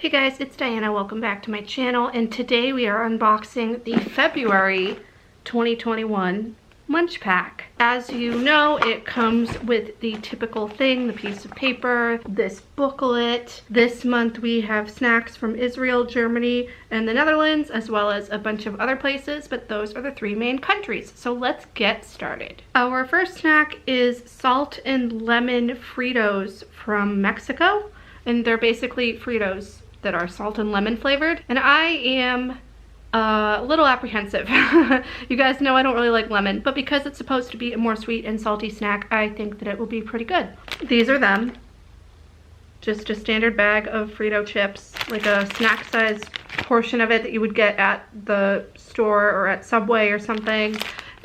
Hey guys, it's Diana. Welcome back to my channel, and today we are unboxing the February 2021 MunchPak. As you know, it comes with the typical thing, the piece of paper, this booklet. This month we have snacks from Israel, Germany, and the Netherlands, as well as a bunch of other places, but those are the three main countries. So let's get started. Our first snack is salt and lemon Fritos from Mexico, and they're basically Fritos that are salt and lemon flavored, and I am a little apprehensive. You guys know I don't really like lemon, but because it's supposed to be a more sweet and salty snack, I think that it will be pretty good. These are them. Just a standard bag of Frito chips, like a snack size portion of it that you would get at the store or at Subway or something.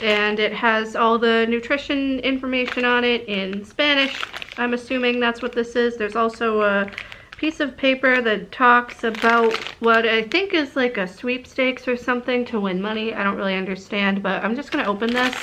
And it has all the nutrition information on it in Spanish. I'm assuming that's what this is. There's also a piece of paper that talks about what I think is like a sweepstakes or something to win money. I don't really understand, but I'm just gonna open this.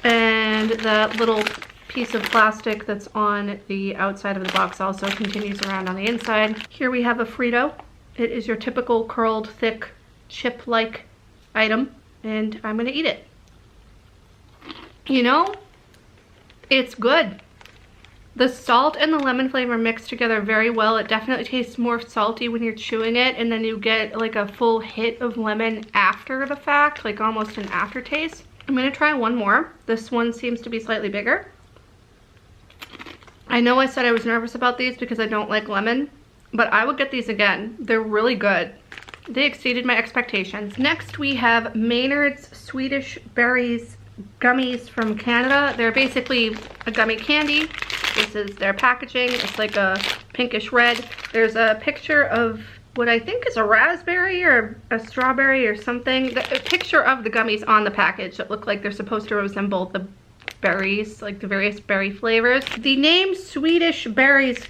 And that little piece of plastic that's on the outside of the box also continues around on the inside. Here we have a Frito. It is your typical curled, thick, chip-like item, and I'm gonna eat it. You know, it's good. The salt and the lemon flavor mix together very well. It definitely tastes more salty when you're chewing it, and then you get like a full hit of lemon after the fact, like almost an aftertaste. I'm gonna try one more. This one seems to be slightly bigger. I know I said I was nervous about these because I don't like lemon, but I would get these again. They're really good. They exceeded my expectations. Next we have Maynards Swedish Berries Gummies from Canada. They're basically a gummy candy. This is their packaging. It's like a pinkish red. There's a picture of what I think is a raspberry or a strawberry or something. A picture of the gummies on the package that look like they're supposed to resemble the berries, like the various berry flavors. The name Swedish Berries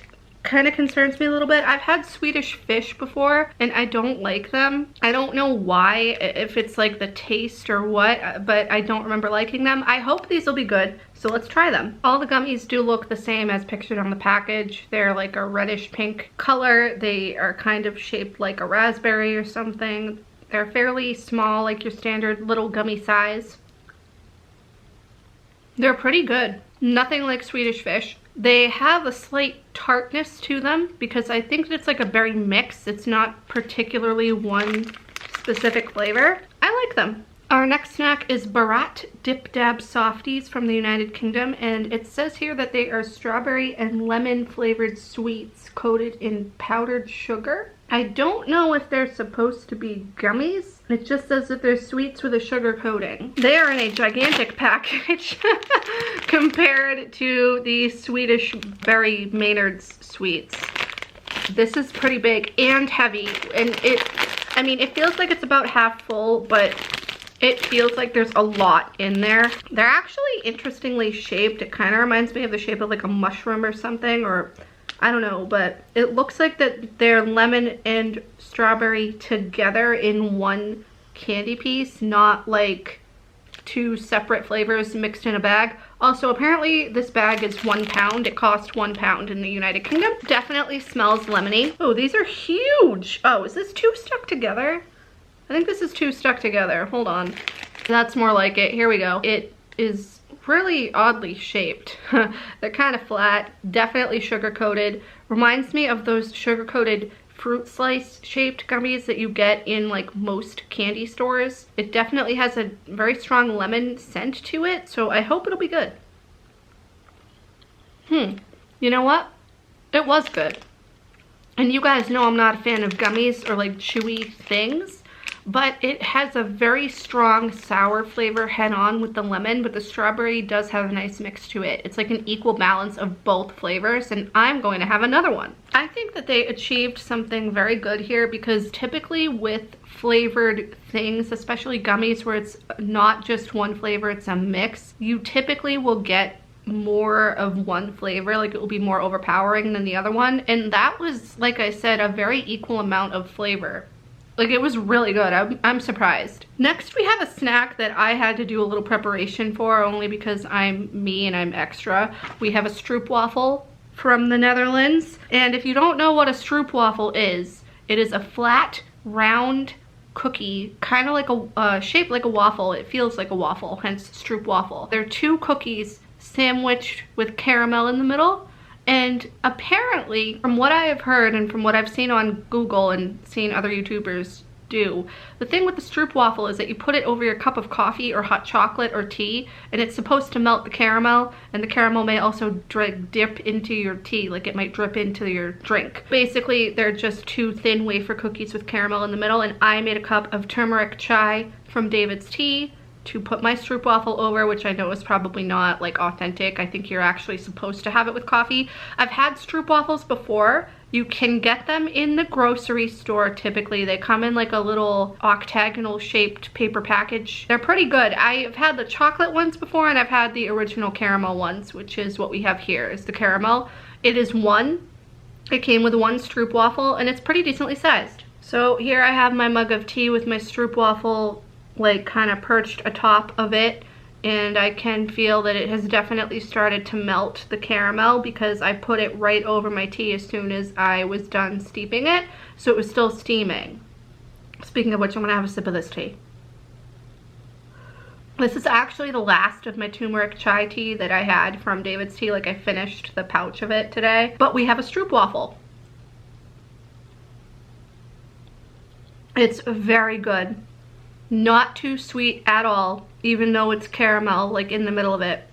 kind of concerns me a little bit. I've had Swedish fish before and I don't like them. I don't know why, if it's like the taste or what, but I don't remember liking them. I hope these will be good, so let's try them. All the gummies do look the same as pictured on the package. They're like a reddish pink color. They are kind of shaped like a raspberry or something. They're fairly small, like your standard little gummy size. They're pretty good. Nothing like Swedish fish. They have a slight tartness to them because I think that it's like a berry mix. It's not particularly one specific flavor. I like them. Our next snack is Barratt DipDab Softies from the United Kingdom, and it says here that they are strawberry and lemon flavored sweets coated in powdered sugar. I don't know if they're supposed to be gummies. It just says that they're sweets with a sugar coating. They are in a gigantic package compared to the Swedish Berry Maynards sweets. This is pretty big and heavy, and I mean, it feels like it's about half full, but it feels like there's a lot in there. They're actually interestingly shaped. It kind of reminds me of the shape of like a mushroom or something, or I don't know, but it looks like that they're lemon and strawberry together in one candy piece, not like two separate flavors mixed in a bag. Also, apparently this bag is £1. It cost £1 in the United Kingdom. Definitely smells lemony. Oh, these are huge. Oh, is this two stuck together? I think this is two stuck together. Hold on. That's more like it. Here we go. It is really oddly shaped. They're kind of flat, definitely sugar coated. Reminds me of those sugar coated fruit slice shaped gummies that you get in like most candy stores. It definitely has a very strong lemon scent to it, so I hope it'll be good. You know what? It was good. And you guys know I'm not a fan of gummies or like chewy things, but it has a very strong sour flavor head on with the lemon, but the strawberry does have a nice mix to it. It's like an equal balance of both flavors, and I'm going to have another one. I think that they achieved something very good here because typically with flavored things, especially gummies where it's not just one flavor, it's a mix, you typically will get more of one flavor, like it will be more overpowering than the other one, and that was, like I said, a very equal amount of flavor. Like, it was really good. I'm surprised. Next, we have a snack that I had to do a little preparation for, only because I'm me and I'm extra. We have a Stroopwafel from the Netherlands. And if you don't know what a Stroopwafel is, it is a flat, round cookie, kind of like a shaped like a waffle. It feels like a waffle, hence Stroopwafel. They're 2 cookies sandwiched with caramel in the middle. And apparently, from what I have heard and from what I've seen on Google and seen other YouTubers do, the thing with the Stroopwafel is that you put it over your cup of coffee or hot chocolate or tea, and it's supposed to melt the caramel, and the caramel may also dip into your tea, like it might drip into your drink. Basically, they're just 2 thin wafer cookies with caramel in the middle, and I made a cup of turmeric chai from David's Tea to put my Stroopwafel over, which I know is probably not like authentic. I think you're actually supposed to have it with coffee. I've had Stroopwafels before. You can get them in the grocery store typically. They come in like a little octagonal shaped paper package. They're pretty good. I've had the chocolate ones before, and I've had the original caramel ones, which is what we have here, is the caramel. It is 1. It came with 1 Stroopwafel, and it's pretty decently sized. So here I have my mug of tea with my Stroopwafel like kind of perched atop of it, and I can feel that it has definitely started to melt the caramel because I put it right over my tea as soon as I was done steeping it, so it was still steaming. Speaking of which, I'm gonna have a sip of this tea. This is actually the last of my turmeric chai tea that I had from David's Tea. Like, I finished the pouch of it today, but we have a Stroopwafel. It's very good. Not too sweet at all, even though it's caramel like in the middle of it.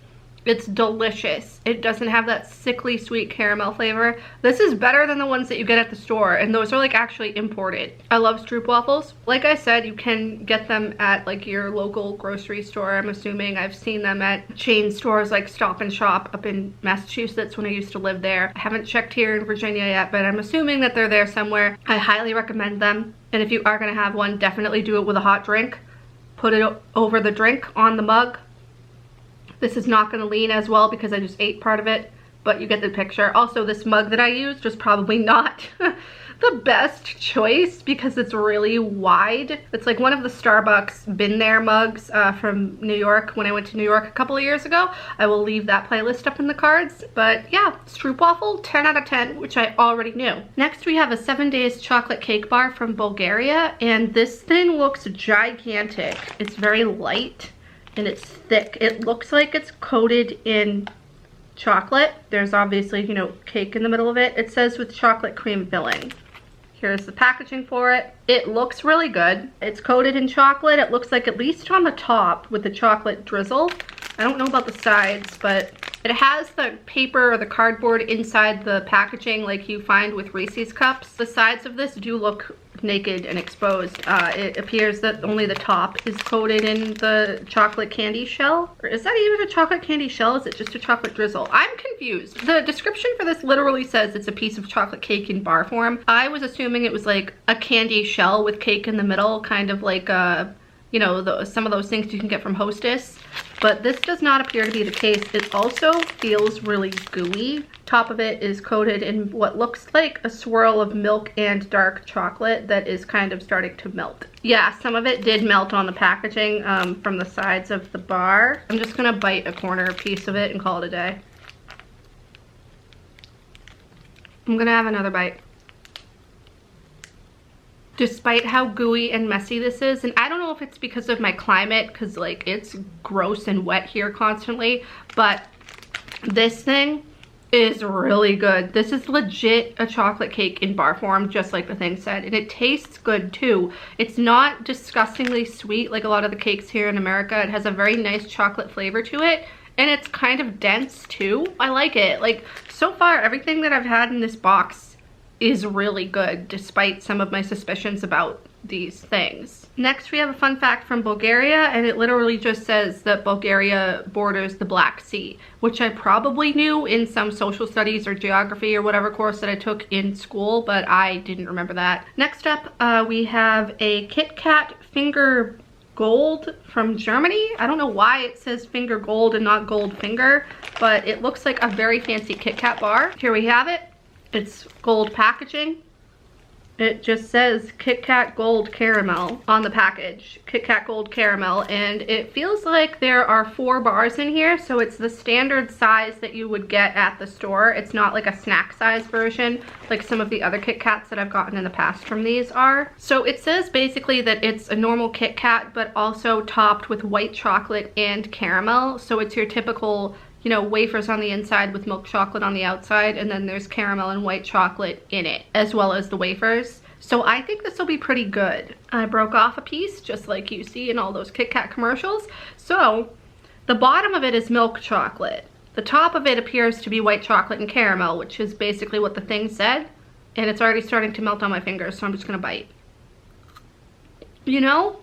It's delicious. It doesn't have that sickly sweet caramel flavor. This is better than the ones that you get at the store, and those are like actually imported. I love Stroopwafels. Like I said, you can get them at like your local grocery store. I'm assuming I've seen them at chain stores like Stop and Shop up in Massachusetts when I used to live there. I haven't checked here in Virginia yet, but I'm assuming that they're there somewhere. I highly recommend them. And if you are gonna have one, definitely do it with a hot drink. Put it over the drink on the mug. This is not gonna lean as well because I just ate part of it, but you get the picture. Also, this mug that I used was probably not the best choice because it's really wide. It's like one of the Starbucks Been There mugs from New York when I went to New York a couple of years ago. I will leave that playlist up in the cards. But yeah, Stroopwafel, 10 out of 10, which I already knew. Next, we have a 7 Days chocolate cake bar from Bulgaria, and this thing looks gigantic. It's very light and it's thick. It looks like it's coated in chocolate. There's obviously, you know, cake in the middle of it. It says with chocolate cream filling. Here's the packaging for it. It looks really good. It's coated in chocolate. It looks like, at least on the top, with the chocolate drizzle. I don't know about the sides, but it has the paper or the cardboard inside the packaging like you find with Reese's cups. The sides of this do look naked and exposed. It appears that only the top is coated in the chocolate candy shell. Or is that even a chocolate candy shell? Is it just a chocolate drizzle? I'm confused. The description for this literally says it's a piece of chocolate cake in bar form. I was assuming it was like a candy shell with cake in the middle, kind of like you know, some of those things you can get from Hostess. But this does not appear to be the case. It also feels really gooey. Top of it is coated in what looks like a swirl of milk and dark chocolate that is kind of starting to melt. Yeah, some of it did melt on the packaging from the sides of the bar. I'm just gonna bite a corner piece of it and call it a day. I'm gonna have another bite. Despite how gooey and messy this is, and I don't know if it's because of my climate, because like it's gross and wet here constantly, but this thing is really good. This is legit a chocolate cake in bar form, just like the thing said, and it tastes good too. It's not disgustingly sweet like a lot of the cakes here in America. It has a very nice chocolate flavor to it, and it's kind of dense too. I like it. Like, so far everything that I've had in this box is really good, despite some of my suspicions about these things. Next, we have a fun fact from Bulgaria, and it literally just says that Bulgaria borders the Black Sea, which I probably knew in some social studies or geography or whatever course that I took in school, but I didn't remember that. Next up, we have a KitKat Finger Gold from Germany. I don't know why it says Finger Gold and not Gold Finger, but it looks like a very fancy KitKat bar. Here we have it. It's gold packaging. It just says KitKat Gold Caramel on the package. KitKat Gold Caramel, and it feels like there are 4 bars in here, so it's the standard size that you would get at the store. It's not like a snack size version like some of the other KitKats that I've gotten in the past from these are. So it says basically that it's a normal KitKat, but also topped with white chocolate and caramel. So it's your typical, you know, wafers on the inside with milk chocolate on the outside, and then there's caramel and white chocolate in it, as well as the wafers. So I think this will be pretty good. I broke off a piece, just like you see in all those KitKat commercials. So the bottom of it is milk chocolate. The top of it appears to be white chocolate and caramel, which is basically what the thing said. And it's already starting to melt on my fingers, so I'm just gonna bite. You know,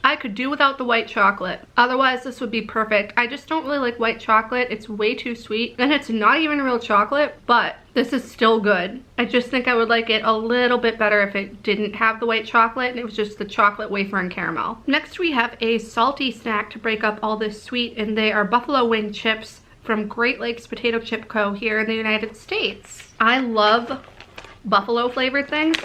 I could do without the white chocolate. Otherwise, this would be perfect. I just don't really like white chocolate. It's way too sweet. And it's not even real chocolate, but this is still good. I just think I would like it a little bit better if it didn't have the white chocolate and it was just the chocolate wafer and caramel. Next, we have a salty snack to break up all this sweet, and they are buffalo wing chips from Great Lakes Potato Chip Co. here in the United States. I love buffalo flavored things.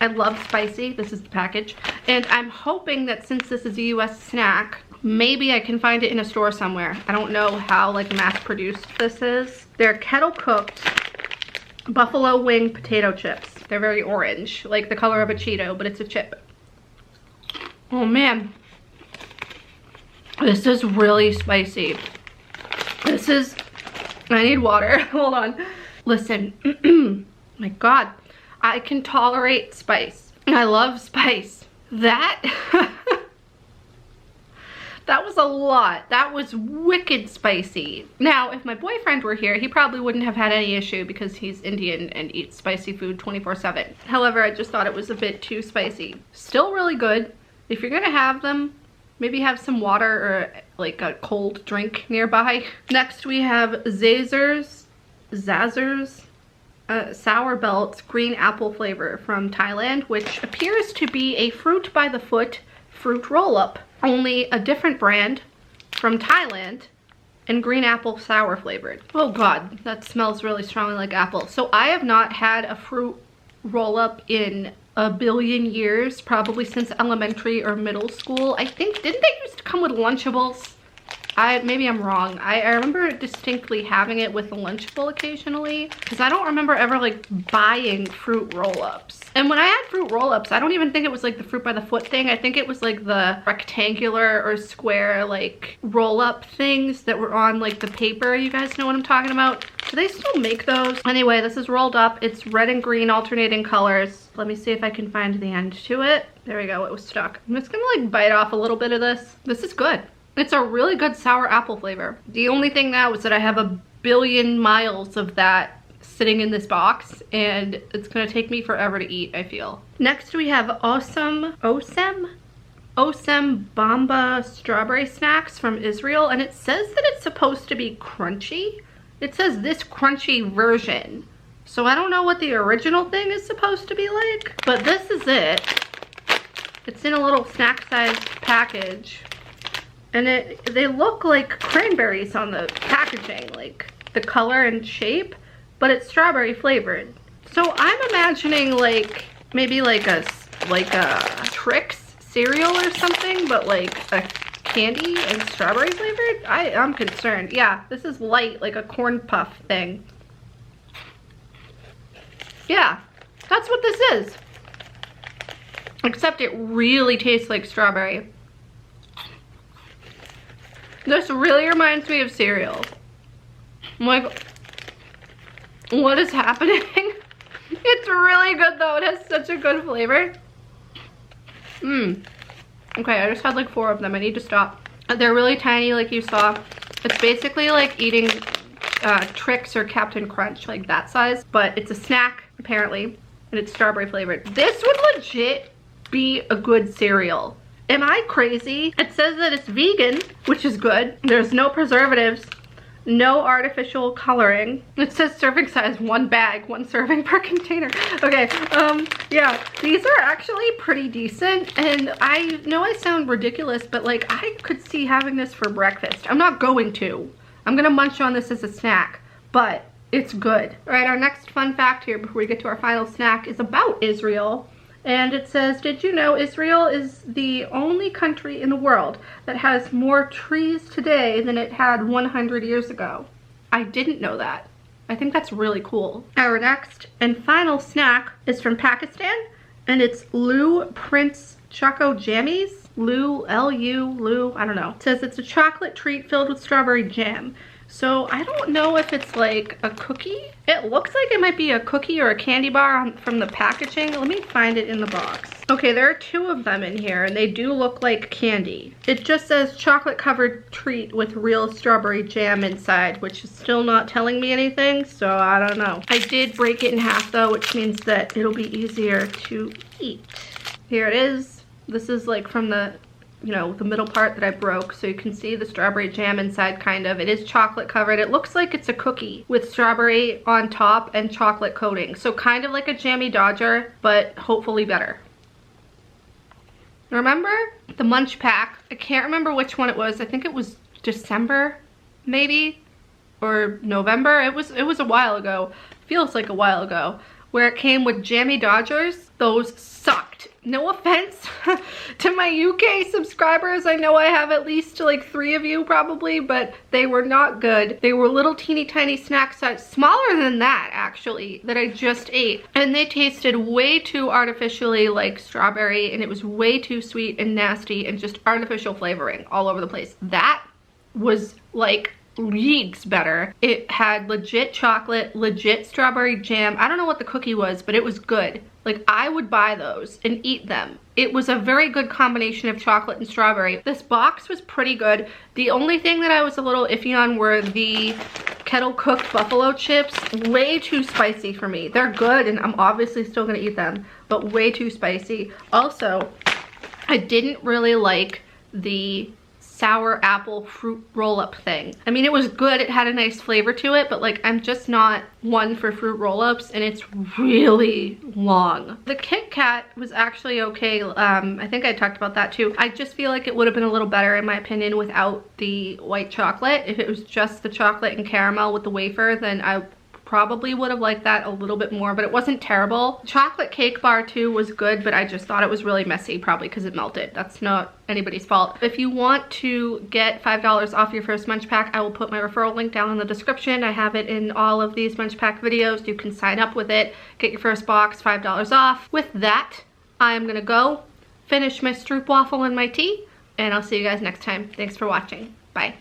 I love spicy. This is the package. And I'm hoping that since this is a US snack, maybe I can find it in a store somewhere. I don't know how like mass produced this is. They're kettle cooked buffalo wing potato chips. They're very orange, like the color of a Cheeto, but it's a chip. Oh man. This is really spicy. This is, I need water. Hold on. Listen, my God. I can tolerate spice. I love spice. That was a lot. That was wicked spicy. Now, if my boyfriend were here, he probably wouldn't have had any issue because he's Indian and eats spicy food 24/7. However, I just thought it was a bit too spicy. Still really good. If you're gonna have them, maybe have some water or like a cold drink nearby. Next, we have Zazer's Sour Belts green apple flavor from Thailand, which appears to be a fruit by the foot fruit roll-up, only a different brand from Thailand and green apple sour flavored. Oh God, that smells really strongly like apple. So I have not had a fruit roll-up in a billion years, probably since elementary or middle school. I think, didn't they used to come with Lunchables? Maybe I'm wrong. I remember distinctly having it with a Lunchable occasionally, because I don't remember ever like buying fruit roll-ups. And when I had fruit roll-ups, I don't even think it was like the fruit by the foot thing. I think it was like the rectangular or square like roll-up things that were on like the paper. You guys know what I'm talking about? Do they still make those? Anyway, this is rolled up. It's red and green alternating colors. Let me see if I can find the end to it. There we go, it was stuck. I'm just gonna like bite off a little bit of this. This is good. It's a really good sour apple flavor. The only thing now is that I have a billion miles of that sitting in this box, and it's gonna take me forever to eat, I feel. Next we have Osem Bamba Strawberry snacks from Israel, and it says that it's supposed to be crunchy. It says this crunchy version. So I don't know what the original thing is supposed to be like, but this is it. It's in a little snack-sized package. And they look like cranberries on the packaging, like the color and shape, but it's strawberry flavored. So I'm imagining like maybe like a Trix cereal or something, but like a candy and strawberry flavored. I'm concerned. Yeah, this is light, like a corn puff thing. Yeah, that's what this is. Except it really tastes like strawberry. This really reminds me of cereal. I'm like, what is happening? It's really good though. It has such a good flavor. Okay, I just had like 4 of them. I need to stop. They're really tiny like you saw. It's basically like eating Trix or Captain Crunch, like that size. But it's a snack, apparently, and it's strawberry flavored. This would legit be a good cereal. Am I crazy? It says that it's vegan, which is good. There's no preservatives, no artificial coloring. It says serving size 1 bag, 1 serving per container. Okay, yeah, these are actually pretty decent, and I know I sound ridiculous, but like I could see having this for breakfast. I'm not going to. I'm gonna munch on this as a snack, but it's good. All right, our next fun fact here before we get to our final snack is about Israel. And it says, did you know Israel is the only country in the world that has more trees today than it had 100 years ago? I didn't know that. I think that's really cool. Our next and final snack is from Pakistan, and it's Lou Prince Choco Jammies. Lou, L-U, Lou, I don't know. It says it's a chocolate treat filled with strawberry jam. So I don't know if it's like a cookie. It looks like it might be a cookie or a candy bar from the packaging. Let me find it in the box. Okay, there are 2 of them in here and they do look like candy. It just says chocolate covered treat with real strawberry jam inside, which is still not telling me anything, so I don't know. I did break it in half though, which means that it'll be easier to eat. Here it is. This is like from the, you know, the middle part that I broke, so you can see the strawberry jam inside kind of. It is chocolate covered. It looks like it's a cookie with strawberry on top and chocolate coating. So kind of like a Jammy Dodger, but hopefully better. Remember the MunchPak? I can't remember which one it was. I think it was December, maybe, or November. It was a while ago. Feels like a while ago. Where it came with Jammy Dodgers. Those sucked. No offense to my UK subscribers. I know I have at least like 3 of you probably, but they were not good. They were little teeny tiny snack size, smaller than that actually, that I just ate. And they tasted way too artificially like strawberry, and it was way too sweet and nasty and just artificial flavoring all over the place. That was like leagues better. It had legit chocolate, legit strawberry jam. I don't know what the cookie was, but it was good. Like, I would buy those and eat them. It was a very good combination of chocolate and strawberry. This box was pretty good. The only thing that I was a little iffy on were the kettle cooked buffalo chips. Way too spicy for me. They're good and I'm obviously still gonna eat them, but way too spicy. Also, I didn't really like the sour apple fruit roll-up thing. I mean, it was good, it had a nice flavor to it, but like, I'm just not one for fruit roll-ups, and it's really long. The KitKat was actually okay. I think I talked about that too. I just feel like it would have been a little better in my opinion without the white chocolate. If it was just the chocolate and caramel with the wafer, then I probably would have liked that a little bit more, but it wasn't terrible. Chocolate cake bar too was good, but I just thought it was really messy, probably because it melted. That's not anybody's fault. If you want to get $5 off your first MunchPak, I will put my referral link down in the description. I have it in all of these MunchPak videos. You can sign up with it, get your first box, $5 off. With that, I'm gonna go finish my Stroopwafel and my tea, and I'll see you guys next time. Thanks for watching. Bye.